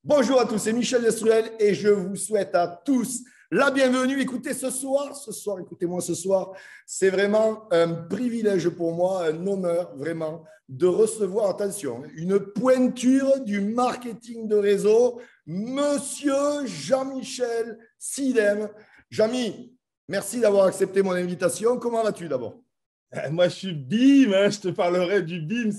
Bonjour à tous, c'est Michel Destruel et je vous souhaite à tous la bienvenue. Écoutez, écoutez-moi ce soir, c'est vraiment un privilège pour moi, un honneur vraiment de recevoir, attention, une pointure du marketing de réseau, Monsieur Jean-Michel Sidem. Jean-Mi, merci d'avoir accepté mon invitation. Comment vas-tu d'abord? Moi, je suis BIM, hein, je te parlerai du BIM.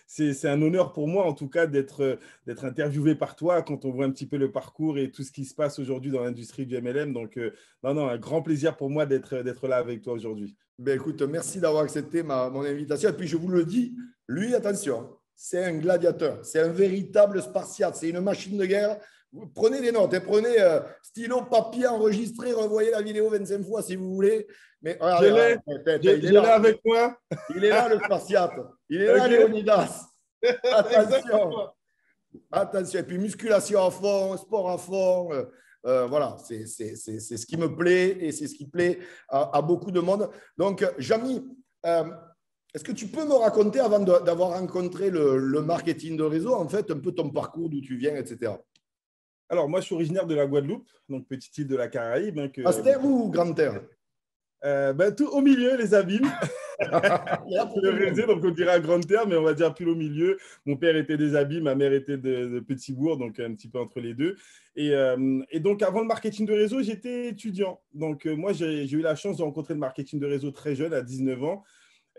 C'est un honneur pour moi, en tout cas, d'être interviewé par toi quand on voit un petit peu le parcours et tout ce qui se passe aujourd'hui dans l'industrie du MLM. Donc, non, un grand plaisir pour moi d'être là avec toi aujourd'hui. Ben écoute, merci d'avoir accepté mon invitation. Et puis, je vous le dis, lui, attention, c'est un gladiateur, c'est un véritable Spartiate, c'est une machine de guerre. Vous prenez des notes, prenez stylo, papier, enregistré, revoyez la vidéo 25 fois si vous voulez. Mais Je regardez, l'ai, il est je l'ai là. avec moi. Il est là, le Spartiate. Il est là, Ok. Léonidas. Attention. Exactement. Attention, et puis musculation à fond, sport à fond. Voilà, c'est ce qui me plaît et c'est ce qui plaît à beaucoup de monde. Donc, Jamy, est-ce que tu peux me raconter, avant d'avoir rencontré le marketing de réseau, en fait, un peu ton parcours, d'où tu viens, etc. Alors, moi, je suis originaire de la Guadeloupe, donc petite île de la Caraïbe. Hein, Basse-Terre ou Grande-Terre? Tout au milieu, les abîmes. Il y en a pour tout Le le monde. réseau, donc on dirait à grande terre, mais on va dire pile au milieu. Mon père était des Abîmes, ma mère était de Petit-Bourg, donc un petit peu entre les deux. Et donc, avant le marketing de réseau, j'étais étudiant. Donc, moi, j'ai eu la chance de rencontrer le marketing de réseau très jeune, à 19 ans.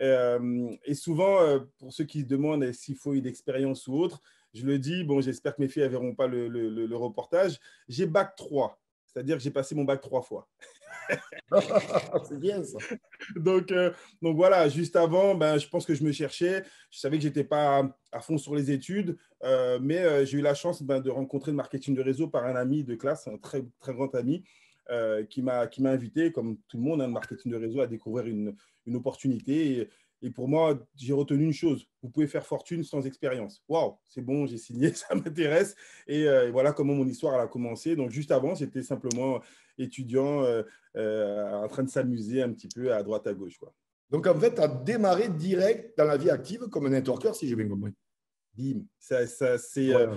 Et souvent, pour ceux qui se demandent s'il faut une expérience ou autre, je le dis, bon, j'espère que mes filles ne verront pas le reportage. J'ai bac 3, c'est-à-dire que j'ai passé mon bac 3 fois. C'est bien ça. Donc, euh, donc voilà, juste avant, ben, je pense que je me cherchais. Je savais que je n'étais pas à fond sur les études, mais j'ai eu la chance de rencontrer le marketing de réseau par un ami de classe, un très, très grand ami, qui m'a invité, comme tout le monde, hein, le marketing de réseau, à découvrir une opportunité. Et pour moi, j'ai retenu une chose: vous pouvez faire fortune sans expérience. Waouh, c'est bon, j'ai signé, ça m'intéresse. Et voilà comment mon histoire elle a commencé. Donc, juste avant, j'étais simplement étudiant, en train de s'amuser un petit peu à droite à gauche, quoi. Donc, en fait, tu as démarré direct dans la vie active comme un networker, si j'ai bien compris. Bim. C'est Incroyable.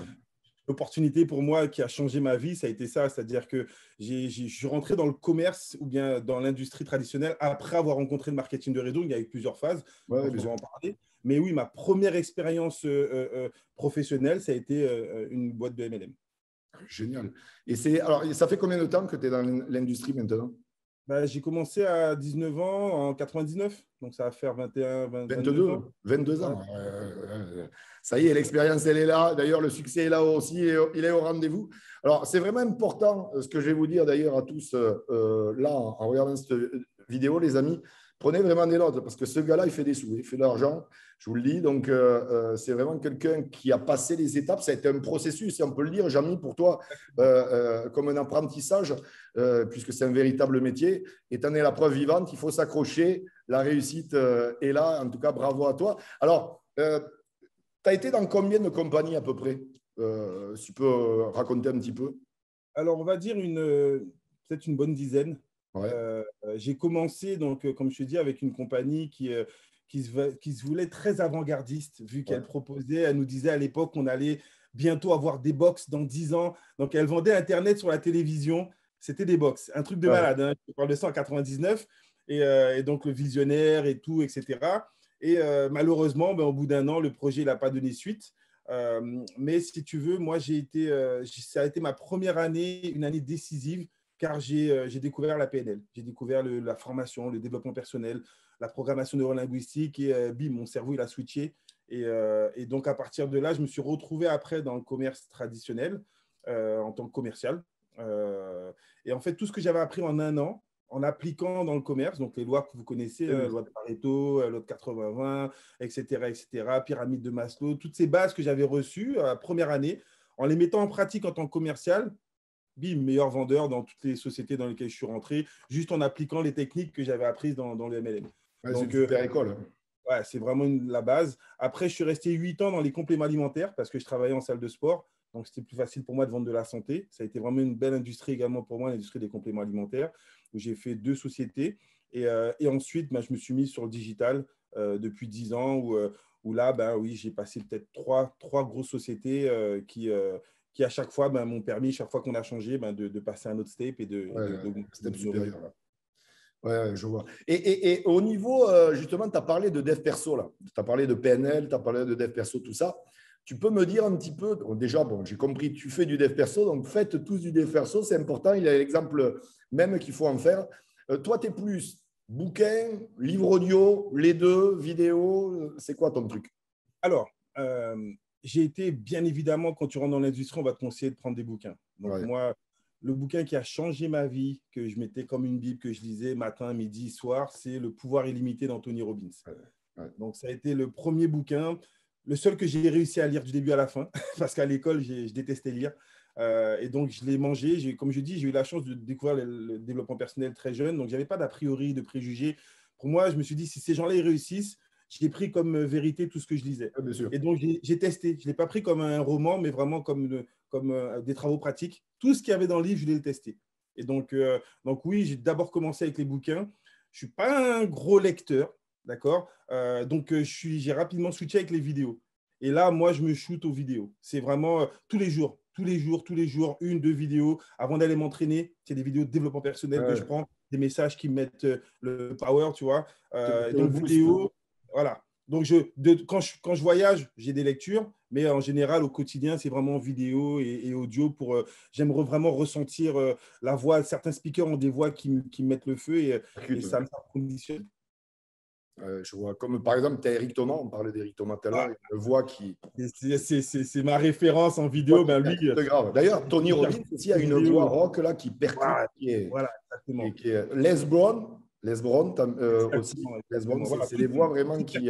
l'opportunité pour moi qui a changé ma vie, ça a été ça. C'est-à-dire que je suis rentré dans le commerce ou bien dans l'industrie traditionnelle après avoir rencontré le marketing de réseau. Il y a eu plusieurs phases, je Ouais, pense bien qu'on va sûr. en parler. Mais oui, ma première expérience professionnelle, ça a été une boîte de MLM. Génial. Alors, ça fait combien de temps que tu es dans l'industrie maintenant? Bah, j'ai commencé à 19 ans en 99, donc ça va faire 21, 22 ans. 22 Ouais. ans. Ça y est, l'expérience, elle est là. D'ailleurs, le succès est là aussi. Il est au rendez-vous. Alors, c'est vraiment important, ce que je vais vous dire d'ailleurs à tous là, en regardant cette vidéo, les amis. Prenez vraiment des notes parce que ce gars-là, il fait des sous, il fait de l'argent. Je vous le dis. Donc, c'est vraiment quelqu'un qui a passé les étapes. Ça a été un processus, si on peut le dire, Jamy, pour toi, comme un apprentissage, puisque c'est un véritable métier. Et tu en es la preuve vivante. Il faut s'accrocher. La réussite est là. En tout cas, bravo à toi. Alors, tu as été dans combien de compagnies à peu près? Si tu peux raconter un petit peu. Alors, on va dire peut-être une bonne dizaine. Ouais, J'ai commencé, donc, comme je te dis, avec une compagnie qui se voulait très avant-gardiste, vu ouais, qu'elle proposait, elle nous disait à l'époque qu'on allait bientôt avoir des box dans 10 ans. Donc, elle vendait Internet sur la télévision. C'était des box, un truc de ouais. malade, hein. Je parle de ça en 99. Et donc, le visionnaire et tout, etc. Et malheureusement, ben, au bout d'un an, le projet n'a pas donné suite. Mais si tu veux, moi, ça a été ma première année, une année décisive, car j'ai découvert la PNL. J'ai découvert la formation, le développement personnel, la programmation neurolinguistique et bim, mon cerveau, il a switché. Et donc, à partir de là, je me suis retrouvé après dans le commerce traditionnel en tant que commercial. Et en fait, tout ce que j'avais appris en un an, en appliquant dans le commerce, donc les lois que vous connaissez, Eh oui. loi de Pareto, loi de 80-20, etc., etc., pyramide de Maslow, toutes ces bases que j'avais reçues la première année, en les mettant en pratique en tant que commercial, bim, meilleur vendeur dans toutes les sociétés dans lesquelles je suis rentré, juste en appliquant les techniques que j'avais apprises dans le MLM. Ouais, c'est une Donc, super école. ouais, c'est vraiment la base. Après, je suis resté 8 ans dans les compléments alimentaires parce que je travaillais en salle de sport. Donc, c'était plus facile pour moi de vendre de la santé. Ça a été vraiment une belle industrie également pour moi, l'industrie des compléments alimentaires, où j'ai fait 2 sociétés. Et ensuite, ben, je me suis mis sur le digital depuis 10 ans, où là, ben, oui, j'ai passé peut-être trois grosses sociétés qui à chaque fois m'ont permis, chaque fois qu'on a changé, de passer à un autre step et step supérieur. Ouais, je vois. Et au niveau, justement, tu as parlé de dev perso, là. Tu as parlé de PNL, tu as parlé de dev perso, tout ça. Tu peux me dire un petit peu, déjà, bon, j'ai compris, tu fais du dev perso, donc faites tous du dev perso, c'est important. Il y a l'exemple même qu'il faut en faire. Toi, tu es plus bouquin, livre audio, les deux, vidéo, c'est quoi ton truc? Alors, j'ai été, bien évidemment, quand tu rentres dans l'industrie, on va te conseiller de prendre des bouquins. Donc, moi, le bouquin qui a changé ma vie, que je mettais comme une Bible, que je lisais matin, midi, soir, c'est Le pouvoir illimité d'Anthony Robbins. Donc, ça a été le premier bouquin, le seul que j'ai réussi à lire du début à la fin, parce qu'à l'école, je détestais lire. Et donc, je l'ai mangé. Comme je dis, j'ai eu la chance de découvrir le développement personnel très jeune. Donc, je n'avais pas d'a priori, de préjugés. Pour moi, je me suis dit, si ces gens-là, ils réussissent, je l'ai pris comme vérité tout ce que je lisais. Et donc, j'ai testé. Je ne l'ai pas pris comme un roman, mais vraiment comme des travaux pratiques. Tout ce qu'il y avait dans le livre, je l'ai testé. Et donc oui, j'ai d'abord commencé avec les bouquins. Je ne suis pas un gros lecteur, d'accord. Donc, j'ai rapidement switché avec les vidéos. Et là, moi, je me shoot aux vidéos. C'est vraiment tous les jours, une, deux vidéos. Avant d'aller m'entraîner, c'est des vidéos de développement personnel que je prends, des messages qui me mettent le power, tu vois. Donc, vidéo. Voilà. Donc, quand je voyage, j'ai des lectures, mais en général, au quotidien, c'est vraiment vidéo et audio. J'aime vraiment ressentir la voix. Certains speakers ont des voix qui me mettent le feu et ça me conditionne. Je vois. Comme par exemple, tu as Eric Thomas, on parlait d'Eric Thomas tout à l'heure, une voix qui. C'est ma référence en vidéo. Lui, c'est grave. D'ailleurs, Tony Robbins aussi a une voix rock là, qui percute. Voilà, exactement. Les Brown aussi. Les Brown, c'est des voix vraiment qui.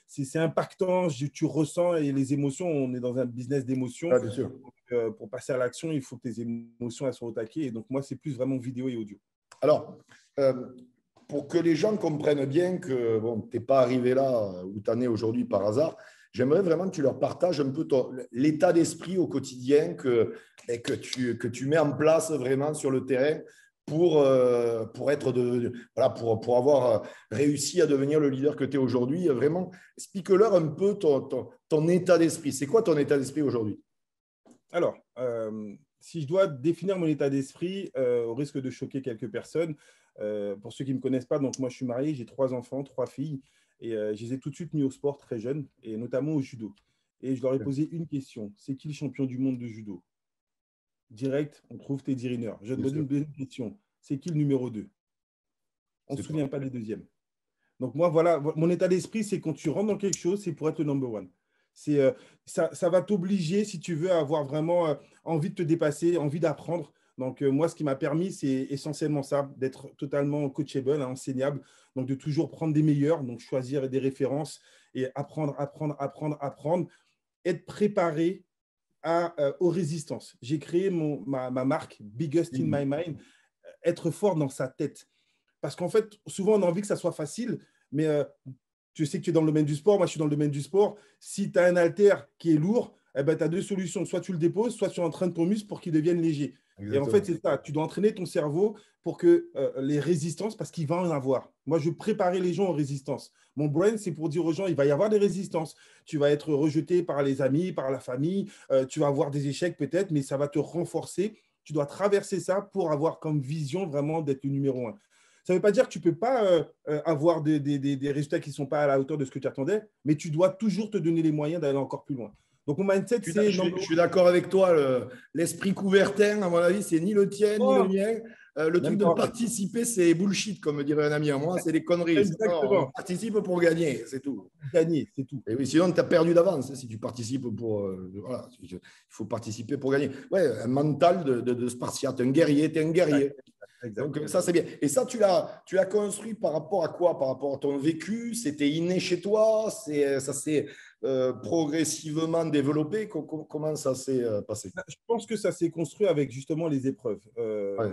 C'est impactant, tu ressens et les émotions, on est dans un business d'émotions. Bien sûr. Donc, pour passer à l'action, il faut que tes émotions elles soient au taquet. Et donc, moi, c'est plus vraiment vidéo et audio. Alors, pour que les gens comprennent bien que bon, tu n'es pas arrivé là où tu en es aujourd'hui par hasard, j'aimerais vraiment que tu leur partages un peu l'état d'esprit au quotidien que tu mets en place vraiment sur le terrain pour pour avoir réussi à devenir le leader que tu es aujourd'hui. Vraiment, explique-leur un peu ton état d'esprit. C'est quoi ton état d'esprit aujourd'hui? Alors, si je dois définir mon état d'esprit, au risque de choquer quelques personnes, pour ceux qui ne me connaissent pas, donc moi je suis marié, j'ai 3 enfants, 3 filles, et je les ai tout de suite mis au sport très jeunes, et notamment au judo. Et je leur ai posé une question, c'est qui le champion du monde de judo? Direct, on trouve Teddy Riner. Je te donne une deuxième question, c'est qui le numéro 2? On ne se souvient pas des deuxièmes. Donc moi, voilà, mon état d'esprit, c'est quand tu rentres dans quelque chose, c'est pour être le number one. Ça va t'obliger, si tu veux, à avoir vraiment envie de te dépasser, envie d'apprendre. Donc, moi, ce qui m'a permis, c'est essentiellement ça, d'être totalement coachable, enseignable, donc de toujours prendre des meilleurs, donc choisir des références et apprendre, être préparé aux résistances. J'ai créé ma marque Biggest in My Mind, être fort dans sa tête. Parce qu'en fait, souvent, on a envie que ça soit facile, mais tu sais que tu es dans le domaine du sport, moi je suis dans le domaine du sport. Si tu as un haltère qui est lourd, eh ben, tu as 2 solutions. Soit tu le déposes, soit tu entraînes ton muscle pour qu'il devienne léger. Exactement. Et en fait, c'est ça. Tu dois entraîner ton cerveau pour que les résistances, parce qu'il va en avoir. Moi, je préparais les gens aux résistances. Mon brain, c'est pour dire aux gens, il va y avoir des résistances. Tu vas être rejeté par les amis, par la famille. Tu vas avoir des échecs peut-être, mais ça va te renforcer. Tu dois traverser ça pour avoir comme vision vraiment d'être le numéro 1. Ça ne veut pas dire que tu ne peux pas avoir des résultats qui ne sont pas à la hauteur de ce que tu attendais, mais tu dois toujours te donner les moyens d'aller encore plus loin. Donc, mon mindset, c'est… Je suis d'accord avec toi. L'esprit couvertin, à mon avis, c'est ni le tien, ni le mien. Le truc de participer, c'est bullshit, comme dirait un ami à moi. C'est des conneries. Exactement. On participe pour gagner, c'est tout. Gagner, c'est tout. Et oui, sinon, tu as perdu d'avance. Si tu participes pour… voilà, il faut participer pour gagner. Ouais, un mental de Spartiate, un guerrier, tu es un guerrier. Donc, ça, c'est bien. Et ça, tu l'as construit par rapport à quoi? Par rapport à ton vécu? C'était inné chez toi? Ça s'est progressivement développé? Comment ça s'est passé? Je pense que ça s'est construit avec justement les épreuves. Ouais.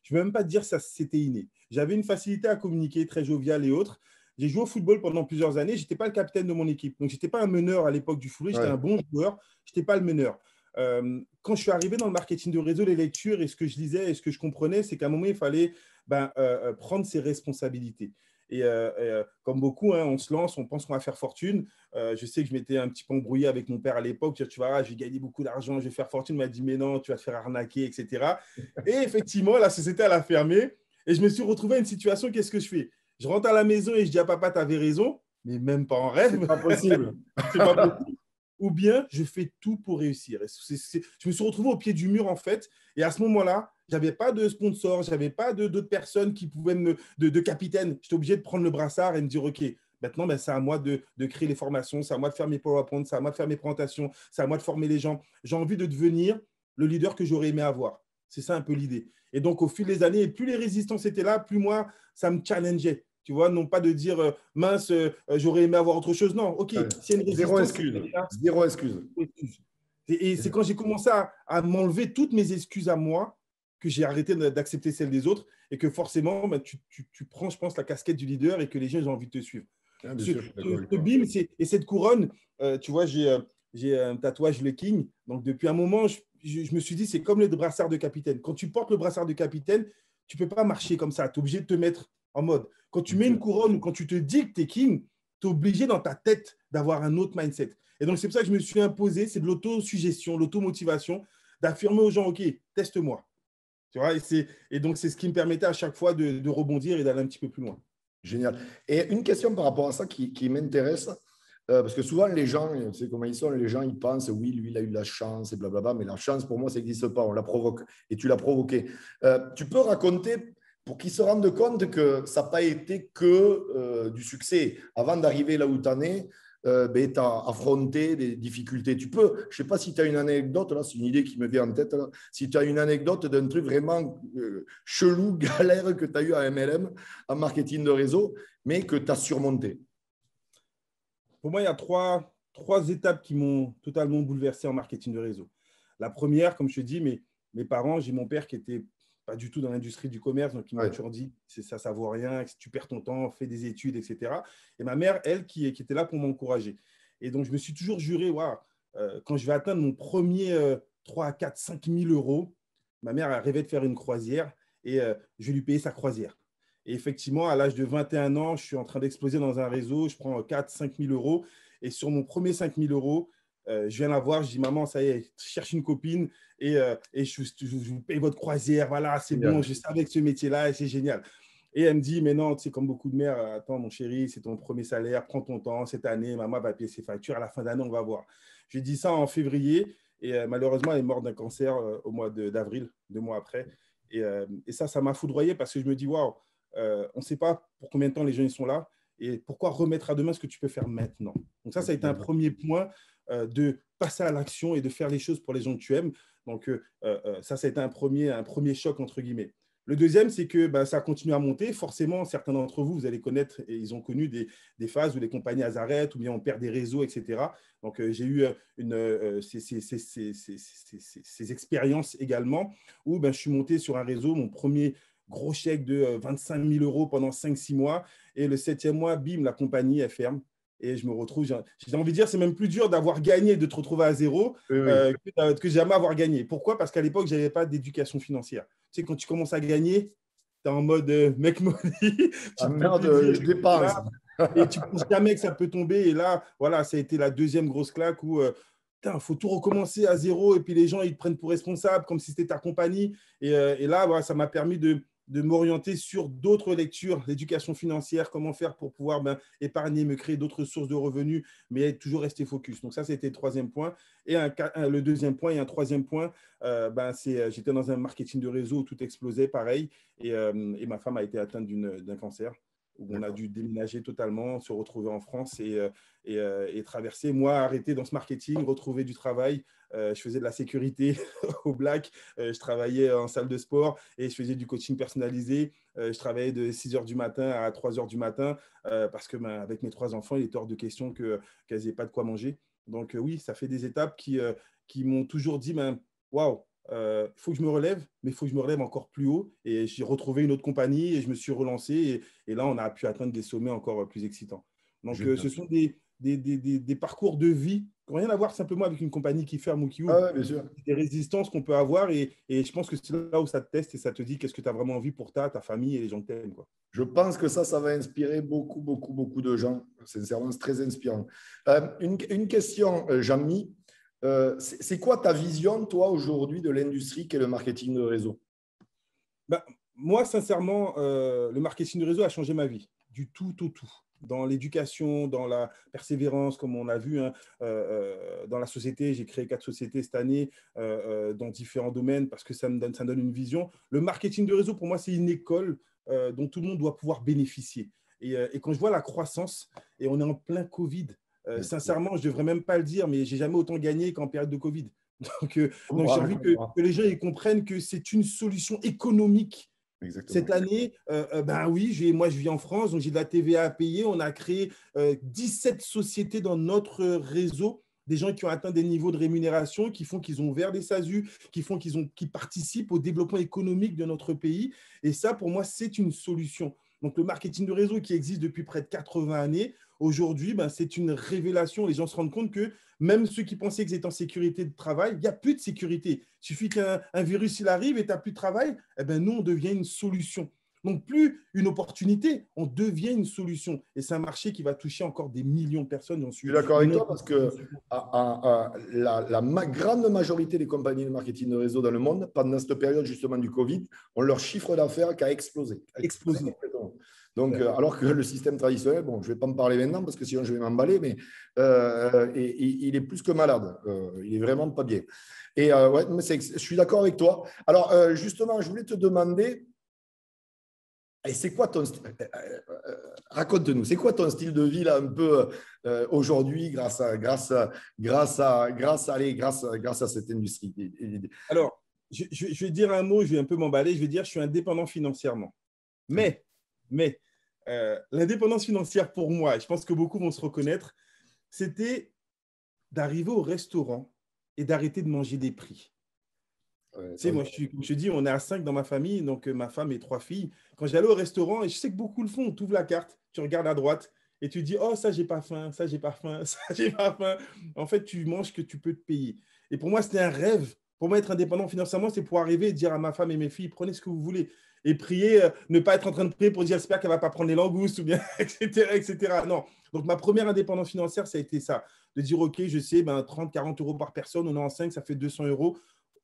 Je ne veux même pas dire que ça c'était inné. J'avais une facilité à communiquer, très jovial et autres. J'ai joué au football pendant plusieurs années. Je n'étais pas le capitaine de mon équipe. Donc, je n'étais pas un meneur à l'époque du football. J'étais un bon joueur. Je n'étais pas le meneur. Quand je suis arrivé dans le marketing de réseau, les lectures et ce que je lisais et ce que je comprenais, c'est qu'à un moment, il fallait prendre ses responsabilités. Et comme beaucoup, hein, on se lance, on pense qu'on va faire fortune. Je sais que je m'étais un petit peu embrouillé avec mon père à l'époque. Tu vois, je vais gagner beaucoup d'argent, je vais faire fortune. Il m'a dit, mais non, tu vas te faire arnaquer, etc. Et effectivement, la société, elle a fermé. Et je me suis retrouvé à une situation, qu'est-ce que je fais? Je rentre à la maison et je dis à papa, tu avais raison, mais même pas en C'est rêve. pas possible. C'est pas possible. Ou bien je fais tout pour réussir. Je me suis retrouvé au pied du mur, en fait. Et à ce moment-là, je n'avais pas de sponsor, je n'avais pas d'autres personnes qui pouvaient de capitaine. J'étais obligé de prendre le brassard et me dire, OK, maintenant, ben, c'est à moi de créer les formations, c'est à moi de faire mes PowerPoint, c'est à moi de faire mes présentations, c'est à moi de former les gens. J'ai envie de devenir le leader que j'aurais aimé avoir. C'est ça un peu l'idée. Et donc, au fil des années, plus les résistances étaient là, plus moi, ça me challengeait. Tu vois, non pas de dire mince, j'aurais aimé avoir autre chose. Non, OK, s'il y a une Zéro résistance, c'est excuse. là. Zéro excuse. Et c'est quand j'ai commencé à m'enlever toutes mes excuses à moi que j'ai arrêté d'accepter celles des autres et que forcément, ben, tu prends, je pense, la casquette du leader et que les gens ont envie de te suivre. Ah, bien sûr, je suis d'accord avec Ce toi. BIM et cette couronne, tu vois, j'ai un tatouage, le King. Donc, depuis un moment, je me suis dit, c'est comme le brassard de capitaine. Quand tu portes le brassard de capitaine, tu ne peux pas marcher comme ça. Tu es obligé de te mettre en mode. Quand tu mets une couronne ou quand tu te dis que tu es King, tu es obligé dans ta tête d'avoir un autre mindset. Et donc, c'est pour ça que je me suis imposé, c'est de l'autosuggestion, l'automotivation, d'affirmer aux gens, OK, teste-moi. Tu vois, et donc, c'est ce qui me permettait à chaque fois de rebondir et d'aller un petit peu plus loin. Génial. Et une question par rapport à ça qui m'intéresse, parce que souvent les gens, tu sais comment ils sont, les gens ils pensent, oui, lui il a eu de la chance et blablabla, mais la chance pour moi ça n'existe pas, on la provoque et tu l'as provoqué. Tu peux raconter pour qu'ils se rendent compte que ça n'a pas été que du succès. Avant d'arriver là où tu en es, ben, tu as affronté des difficultés. Tu peux, je ne sais pas si tu as une anecdote, là c'est une idée qui me vient en tête, là, si tu as une anecdote d'un truc vraiment chelou, galère que tu as eu à MLM, en marketing de réseau, mais que tu as surmonté. Pour moi, il y a trois étapes qui m'ont totalement bouleversé en marketing de réseau. La première, comme je te dis, mes parents, j'ai mon père qui était pas du tout dans l'industrie du commerce, donc ils m'ont toujours dit, ça vaut rien, que tu perds ton temps, fais des études, etc. Et ma mère, elle, qui était là pour m'encourager. Et donc, je me suis toujours juré, wow, quand je vais atteindre mon premier 3, 4, 5 000 euros, ma mère a rêvé de faire une croisière et je vais lui payer sa croisière. Et effectivement, à l'âge de 21 ans, je suis en train d'exploser dans un réseau, je prends 4 5 000 euros. Et sur mon premier 5 000 euros, je viens la voir, je dis, maman, ça y est, je cherche une copine et je vous paye votre croisière. Voilà, c'est bon, je savais que ce métier-là, et c'est génial. Et elle me dit, mais non, tu sais, comme beaucoup de mères, attends, mon chéri, c'est ton premier salaire, prends ton temps, cette année, maman va payer ses factures, à la fin d'année, on va voir. Je lui ai dit ça en février et malheureusement, elle est morte d'un cancer au mois d'avril, 2 mois après. Et ça m'a foudroyé parce que je me dis, waouh, on ne sait pas pour combien de temps les gens ils sont là et pourquoi remettre à demain ce que tu peux faire maintenant. Donc ça a été un premier point de passer à l'action et de faire les choses pour les gens que tu aimes. Donc ça a été un premier choc, entre guillemets. Le deuxième, c'est que ça continue à monter. Forcément, certains d'entre vous, vous allez connaître et ils ont connu des phases où les compagnies arrêtent ou bien on perd des réseaux, etc. Donc, j'ai eu ces expériences également où je suis monté sur un réseau, mon premier gros chèque de 25 000 euros pendant 5-6 mois. Et le 7e mois, bim, la compagnie, elle ferme. Et je me retrouve, j'ai envie de dire, c'est même plus dur d'avoir gagné, de te retrouver à zéro que jamais avoir gagné. Pourquoi? Parce qu'à l'époque, je n'avais pas d'éducation financière. Tu sais, quand tu commences à gagner, tu es en mode make money. Ah merde, je dépense. Et tu ne penses jamais que ça peut tomber. Et là, voilà, ça a été la deuxième grosse claque où il faut tout recommencer à zéro. Et puis les gens, ils te prennent pour responsable comme si c'était ta compagnie. Et là, voilà, ça m'a permis de m'orienter sur d'autres lectures, l'éducation financière, comment faire pour pouvoir épargner, me créer d'autres sources de revenus, mais toujours rester focus. Donc ça, c'était le troisième point. Et le deuxième point et un troisième point, j'étais dans un marketing de réseau où tout explosait, pareil, et ma femme a été atteinte d'un cancer, où on a dû déménager totalement, se retrouver en France et traverser. Moi, arrêter dans ce marketing, retrouver du travail. Je faisais de la sécurité au Black, je travaillais en salle de sport et je faisais du coaching personnalisé. Je travaillais de 6 h du matin à 3 h du matin parce que avec mes 3 enfants, il était hors de question qu'elles n'aient pas de quoi manger. Donc oui, ça fait des étapes qui m'ont toujours dit, waouh, il faut que je me relève, mais il faut que je me relève encore plus haut. Et j'ai retrouvé une autre compagnie et je me suis relancé. Et là, on a pu atteindre des sommets encore plus excitants. Donc, ce sont des parcours de vie rien à voir simplement avec une compagnie qui ferme ou qui Ah ouvre. ouais, bien sûr. Des résistances qu'on peut avoir et je pense que c'est là où ça te teste et ça te dit qu'est-ce que tu as vraiment envie pour ta famille et les gens que tu aimes, quoi. Je pense que ça va inspirer beaucoup, beaucoup, beaucoup de gens. Sincèrement, c'est très inspirant. Une question, Jean-Mi. C'est quoi ta vision, toi, aujourd'hui, de l'industrie qu'est le marketing de réseau? Ben, moi, sincèrement, le marketing de réseau a changé ma vie, du tout au tout. Dans l'éducation, dans la persévérance, comme on a vu, hein, dans la société. J'ai créé 4 sociétés cette année dans différents domaines parce que ça me donne une vision. Le marketing de réseau, pour moi, c'est une école dont tout le monde doit pouvoir bénéficier. Et quand je vois la croissance, et on est en plein Covid, sincèrement, je ne devrais même pas le dire, mais j'ai jamais autant gagné qu'en période de Covid. Donc j'ai envie que les gens ils comprennent que c'est une solution économique. Exactement. Cette année, ben oui, moi je vis en France, donc j'ai de la TVA à payer. On a créé 17 sociétés dans notre réseau, des gens qui ont atteint des niveaux de rémunération, qui font qu'ils ont ouvert des SASU, qui participent au développement économique de notre pays. Et ça, pour moi, c'est une solution. Donc le marketing de réseau qui existe depuis près de 80 années, aujourd'hui, ben, c'est une révélation. Les gens se rendent compte que même ceux qui pensaient qu'ils étaient en sécurité de travail, il n'y a plus de sécurité. Il suffit qu'un virus il arrive et tu n'as plus de travail, eh ben, nous, on devient une solution. Donc, plus une opportunité, on devient une solution. Et c'est un marché qui va toucher encore des millions de personnes. Je suis d'accord avec toi parce que la grande majorité des compagnies de marketing de réseau dans le monde, pendant cette période justement du Covid, ont leur chiffre d'affaires qui a explosé. Explosé. Donc, alors que le système traditionnel, bon, je ne vais pas me parler maintenant parce que sinon je vais m'emballer, mais il est plus que malade. Il est vraiment pas bien. Et ouais, je suis d'accord avec toi. Alors, justement, je voulais te demander, et c'est quoi ton style raconte-nous, c'est quoi ton style de vie là, un peu aujourd'hui grâce à cette industrie? Alors, je vais dire un mot, je vais un peu m'emballer, je vais dire je suis indépendant financièrement. Mais l'indépendance financière pour moi, et je pense que beaucoup vont se reconnaître, c'était d'arriver au restaurant et d'arrêter de manger des prix. Ouais, Tu sais, moi, comme je te dis, on est à 5 dans ma famille, donc ma femme et 3 filles. Quand j'allais au restaurant, et je sais que beaucoup le font, tu ouvres la carte, tu regardes à droite et tu dis, oh, ça, j'ai pas faim, ça, j'ai pas faim, ça, j'ai pas faim. En fait, tu manges ce que tu peux te payer. Et pour moi, c'était un rêve. Pour moi, être indépendant financièrement, c'est pour arriver et dire à ma femme et mes filles, prenez ce que vous voulez. Et prier, ne pas être en train de prier pour dire, j'espère qu'elle ne va pas prendre les langoustes, ou bien, etc., etc. Non. Donc, ma première indépendance financière, ça a été ça. De dire, OK, je sais, ben, 30, 40 euros par personne, on est en 5, ça fait 200 euros.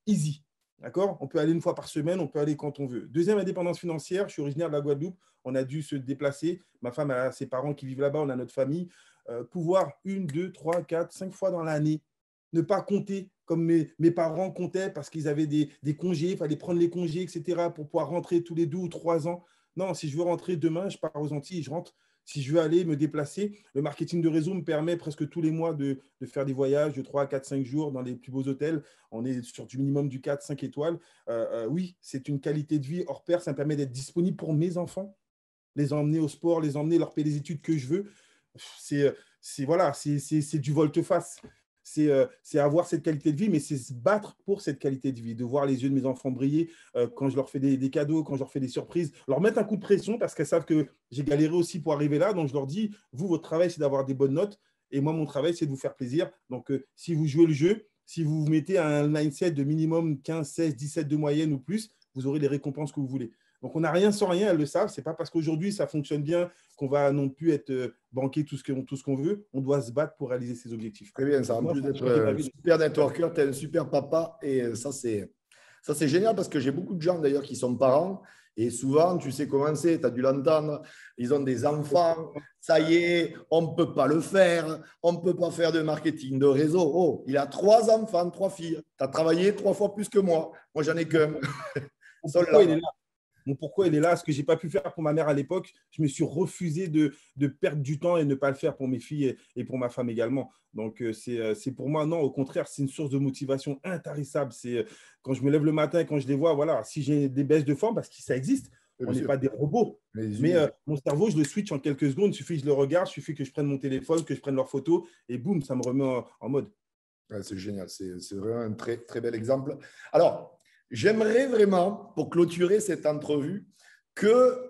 Easy. D'accord? On peut aller une fois par semaine, on peut aller quand on veut. Deuxième indépendance financière, je suis originaire de la Guadeloupe, on a dû se déplacer. Ma femme a ses parents qui vivent là-bas, on a notre famille. Pouvoir 1, 2, 3, 4, 5 fois dans l'année, ne pas compter comme mes parents comptaient parce qu'ils avaient des congés, il fallait prendre les congés, etc., pour pouvoir rentrer tous les 2 ou 3 ans. Non, si je veux rentrer demain, je pars aux Antilles, je rentre. Si je veux aller me déplacer, le marketing de réseau me permet presque tous les mois de faire des voyages de 3, 4, 5 jours dans les plus beaux hôtels. On est sur du minimum du 4, 5 étoiles. Oui, c'est une qualité de vie hors pair. Ça me permet d'être disponible pour mes enfants, les emmener au sport, les emmener, leur payer les études que je veux. C'est du volte-face. C'est avoir cette qualité de vie, mais c'est se battre pour cette qualité de vie, de voir les yeux de mes enfants briller quand je leur fais des cadeaux, quand je leur fais des surprises, leur mettre un coup de pression parce qu'elles savent que j'ai galéré aussi pour arriver là. Donc, je leur dis, vous, votre travail, c'est d'avoir des bonnes notes. Et moi, mon travail, c'est de vous faire plaisir. Donc, si vous jouez le jeu, si vous vous mettez à un mindset de minimum 15, 16, 17 de moyenne ou plus, vous aurez les récompenses que vous voulez. Donc, on n'a rien sans rien, elles le savent. Ce n'est pas parce qu'aujourd'hui, ça fonctionne bien qu'on va non plus être banqué tout ce qu'on veut. On doit se battre pour réaliser ses objectifs. Très bien, ça. En plus d'être super networker, tu es un super papa. Et ça, c'est génial parce que j'ai beaucoup de gens d'ailleurs qui sont parents. Et souvent, tu sais comment c'est, tu as dû l'entendre, ils ont des enfants, ça y est, on ne peut pas le faire, on ne peut pas faire de marketing de réseau. Oh, il a 3 enfants, 3 filles. Tu as travaillé 3 fois plus que moi. Moi, j'en ai qu'un. Pourquoi il est là? Pourquoi il est là? Ce que je n'ai pas pu faire pour ma mère à l'époque, je me suis refusé de perdre du temps et ne pas le faire pour mes filles et pour ma femme également. Donc, c'est pour moi, non, au contraire, c'est une source de motivation intarissable. C'est quand je me lève le matin, quand je les vois, voilà, si j'ai des baisses de forme, parce que ça existe, on n'est pas des robots. Mais mon cerveau, je le switch en quelques secondes. Il suffit que je le regarde, il suffit que je prenne mon téléphone, que je prenne leurs photos et boum, ça me remet en mode. Ouais, c'est génial, c'est vraiment un très, très bel exemple. Alors, j'aimerais vraiment, pour clôturer cette entrevue, que,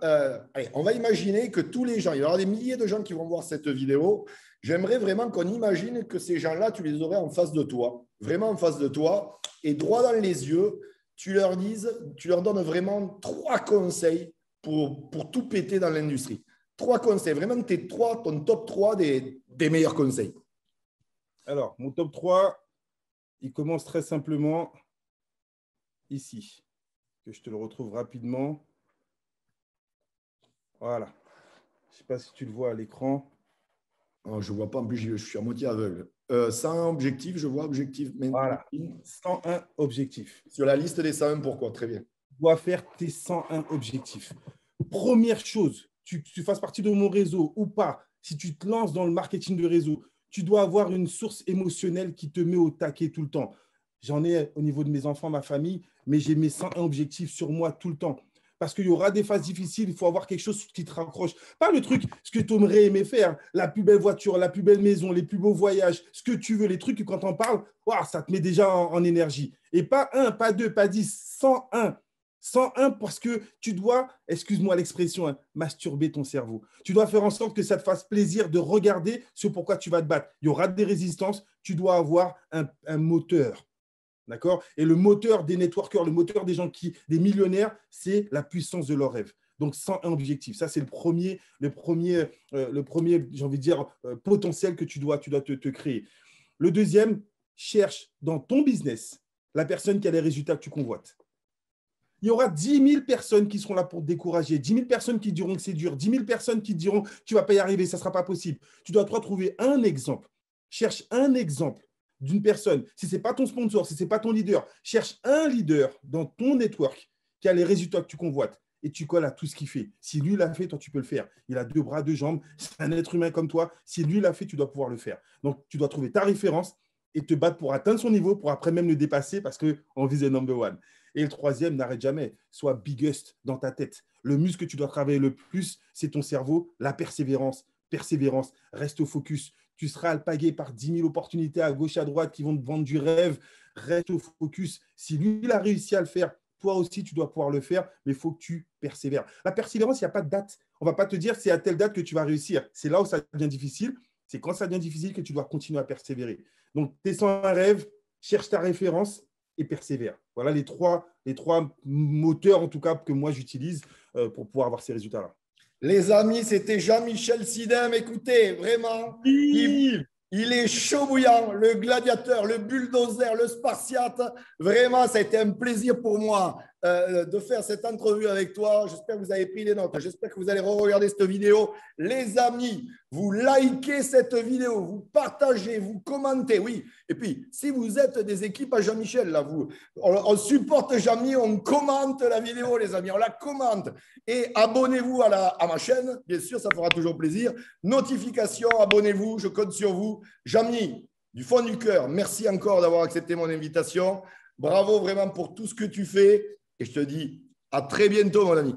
allez, on va imaginer que tous les gens, il y aura des milliers de gens qui vont voir cette vidéo. J'aimerais vraiment qu'on imagine que ces gens-là, tu les aurais en face de toi, vraiment en face de toi, et droit dans les yeux, tu leur donnes vraiment 3 conseils pour tout péter dans l'industrie. 3 conseils, vraiment ton top 3 des meilleurs conseils. Alors, mon top 3, il commence très simplement ici, que je te le retrouve rapidement. Voilà. Je ne sais pas si tu le vois à l'écran. Oh, je ne vois pas, en plus, je suis à moitié aveugle. Sans objectif, je vois objectif. Voilà. 101 objectifs. Sur la liste des 101, pourquoi? Très bien. Tu dois faire tes 101 objectifs. Première chose, tu fasses partie de mon réseau ou pas, si tu te lances dans le marketing de réseau, tu dois avoir une source émotionnelle qui te met au taquet tout le temps. J'en ai au niveau de mes enfants, ma famille, mais j'ai mes 101 objectifs sur moi tout le temps. Parce qu'il y aura des phases difficiles, il faut avoir quelque chose qui te raccroche. Pas le truc, ce que tu aimerais aimer faire, la plus belle voiture, la plus belle maison, les plus beaux voyages, ce que tu veux, les trucs que quand on parle, wow, ça te met déjà en énergie. Et pas 1, pas 2, pas 10, 101. 101 parce que tu dois, excuse-moi l'expression, hein, masturber ton cerveau. Tu dois faire en sorte que ça te fasse plaisir de regarder ce pourquoi tu vas te battre. Il y aura des résistances, tu dois avoir un moteur. D'accord? Et le moteur des networkers, le moteur des gens des millionnaires, c'est la puissance de leur rêve. Donc, 101 objectifs. Ça, c'est le premier j'ai envie de dire, potentiel que tu dois te créer. Le deuxième, cherche dans ton business la personne qui a les résultats que tu convoites. Il y aura 10 000 personnes qui seront là pour te décourager, 10 000 personnes qui diront que c'est dur, 10 000 personnes qui diront que tu ne vas pas y arriver, ça ne sera pas possible. Tu dois trouver un exemple. Cherche un exemple d'une personne. Si ce n'est pas ton sponsor, si ce n'est pas ton leader, cherche un leader dans ton network qui a les résultats que tu convoites et tu colles à tout ce qu'il fait. Si lui l'a fait, toi, tu peux le faire. Il a 2 bras, 2 jambes, c'est un être humain comme toi. Si lui l'a fait, tu dois pouvoir le faire. Donc, tu dois trouver ta référence et te battre pour atteindre son niveau, pour après même le dépasser parce qu'on vise le number one. Et le troisième, n'arrête jamais. Sois biggest dans ta tête. Le muscle que tu dois travailler le plus, c'est ton cerveau, la persévérance. Persévérance, reste au focus. Tu seras alpagué par 10 000 opportunités à gauche, à droite qui vont te vendre du rêve. Reste au focus. Si lui, il a réussi à le faire, toi aussi, tu dois pouvoir le faire, mais il faut que tu persévères. La persévérance, il n'y a pas de date. On ne va pas te dire c'est à telle date que tu vas réussir. C'est là où ça devient difficile. C'est quand ça devient difficile que tu dois continuer à persévérer. Donc, tu es sans un rêve, cherche ta référence et persévère. Voilà les trois moteurs, en tout cas, que moi, j'utilise pour pouvoir avoir ces résultats-là. Les amis, c'était Jean-Michel Sidem. Écoutez, vraiment, il est chaud bouillant, le gladiateur, le bulldozer, le spartiate. Vraiment, ça a été un plaisir pour moi de faire cette entrevue avec toi. J'espère que vous avez pris des notes. J'espère que vous allez re-regarder cette vidéo. Les amis, vous likez cette vidéo, vous partagez, vous commentez. Oui. Et puis, si vous êtes des équipes à Jean-Michel, là, on supporte Jean-Mi, on commente la vidéo, les amis, on la commente. Et abonnez-vous à ma chaîne, bien sûr, ça fera toujours plaisir. Notification, abonnez-vous, je compte sur vous. Jean-Mi, du fond du cœur, merci encore d'avoir accepté mon invitation. Bravo vraiment pour tout ce que tu fais. Et je te dis à très bientôt, mon ami.